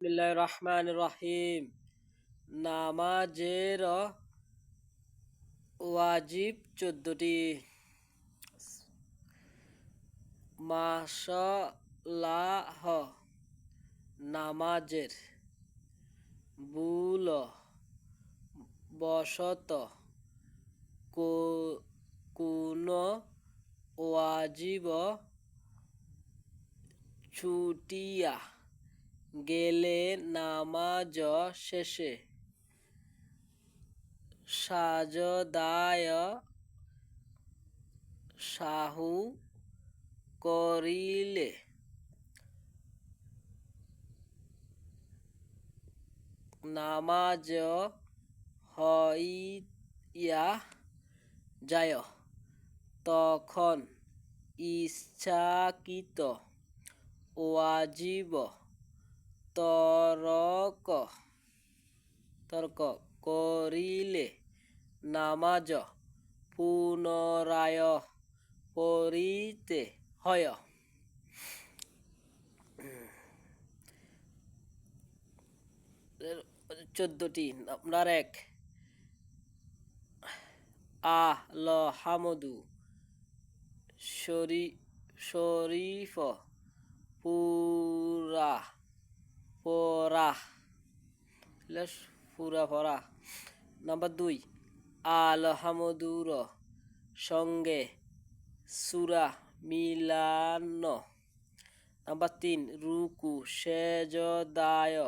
বিসমিল্লাহির রহমানির রহিম। নামাজের ওয়াজিব 14টি। মাসালাহ নামাজের ভুল বশত কোনো ওয়াজিব ছুটিয়া গেলে নামাজ শেষে সাজদায় সাহু করিলে নামাজ হইয়া যায়, তখন ইচ্ছাকৃত ওয়াজিব তর্ক করিলে নামাজ পুনরায় পড়িতে হয়। 14টি। আপনার 1, হামদু শরীফ পুরা পড়া। নাম্বার 2, আলহামদুর সঙ্গে সূরা মিলানো। নাম্বার 3, রুকু সেজদায়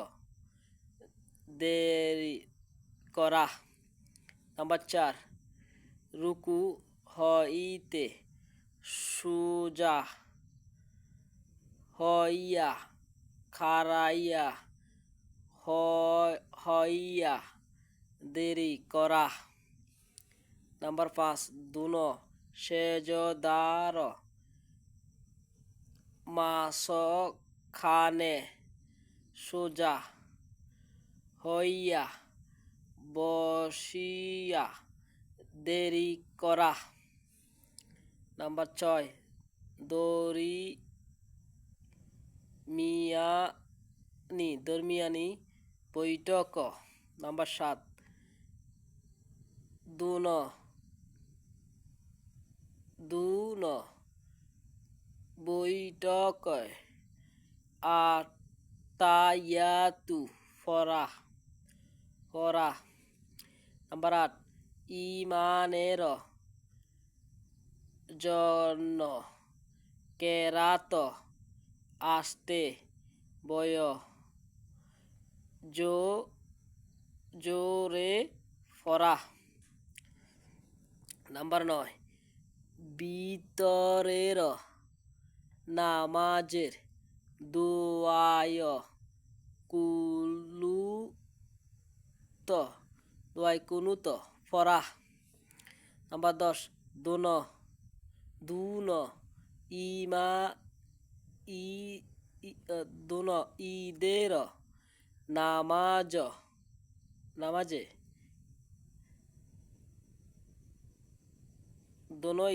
দেরি করা। নাম্বার 4, রুকু হইতে সোজা হইয়া খাড়াইয়া হইয়া দেরি করা। নাম্বার 5, দুনো সেজদার মাঝখানে সোজা হইয়া বসিয়া দেরি করা। নাম্বার 6, দরমিয়ানি বৈঠক। নাম্বার 7, দুনো বৈঠক আতায়াতু পড়া। নাম্বার 8, ইমানের জন্য কেরাত আস্তে জোরে পড়া। নাম্বার 9, ভিতরের নামাজের দোয়ায় কুনুত পড়া। নাম্বার 10, দুনো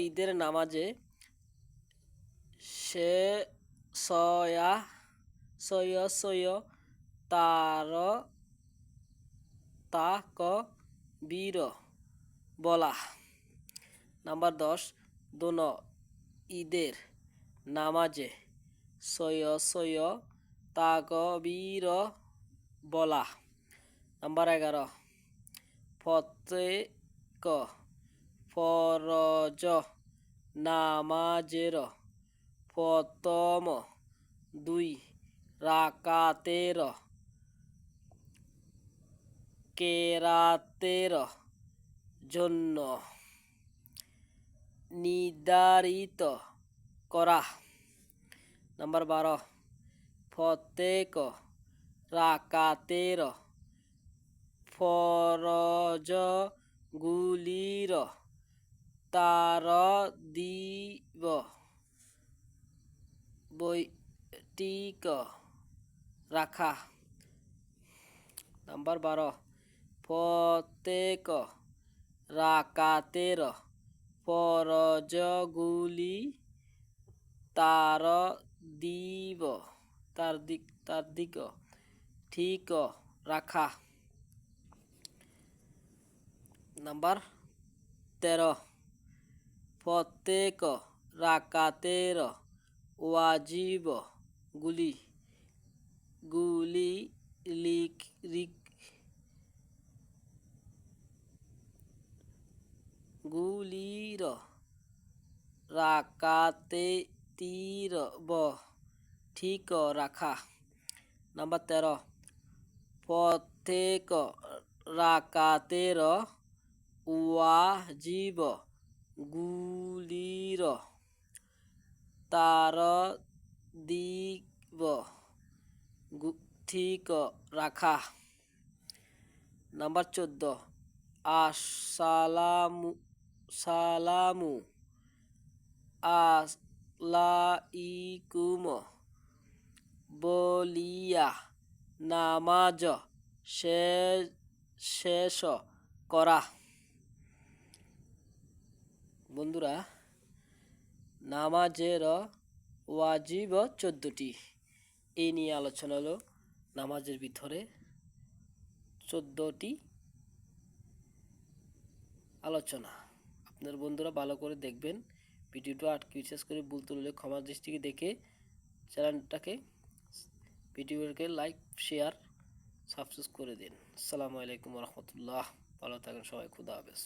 ঈদের নামাজে সয় তাকবীর বলা। নাম্বার 10, দোনো ঈদের নামাজে সয় তাকবীর বলা। নাম্বার 11, প্রত্যেক ফরজ নামাজের প্রথম 2 রাকাতের কেরাতের জন্য নির্ধারিত করা। নাম্বার 12, প্রত্যেক রাকাতের ফরজগুলির তারতিব ঠিক রাখা। নাম্বার 12, প্রত্যেক রাকাতের ফরজগুলি তারদিক ঠিক রাখা। নাম্বার 13, প্রত্যেক রাকাতের ওয়াজিব গুলি গুলি গুলির রাকাতেতির ঠিক রাখা। নাম্বার 13, প্রত্যেক রাকাতের ওয়াজিব গুলির তারতিব ঠিক রাখা। নাম্বার 14, সালামু আলাইকুম বলিয়া নামাজ শেষ করা। বন্ধুরা, নামাজের ওয়াজিব 14টি। এই নিয়ে আলোচনা হলো নামাজের ভিতরে 14টি আলোচনা। আপনার বন্ধুরা ভালো করে দেখবেন ভিডিওটা, আর বিশেষ করে ভুল তুললে ক্ষমা দৃষ্টিকে দেখে চ্যানেলটাকে ভিডিওকে লাইক শেয়ার সাবস্ক্রাইব করে দিন। আসসালামু আলাইকুম রহমতুল্লাহ। ভালো থাকেন সবাই। খুদা হাফেজ।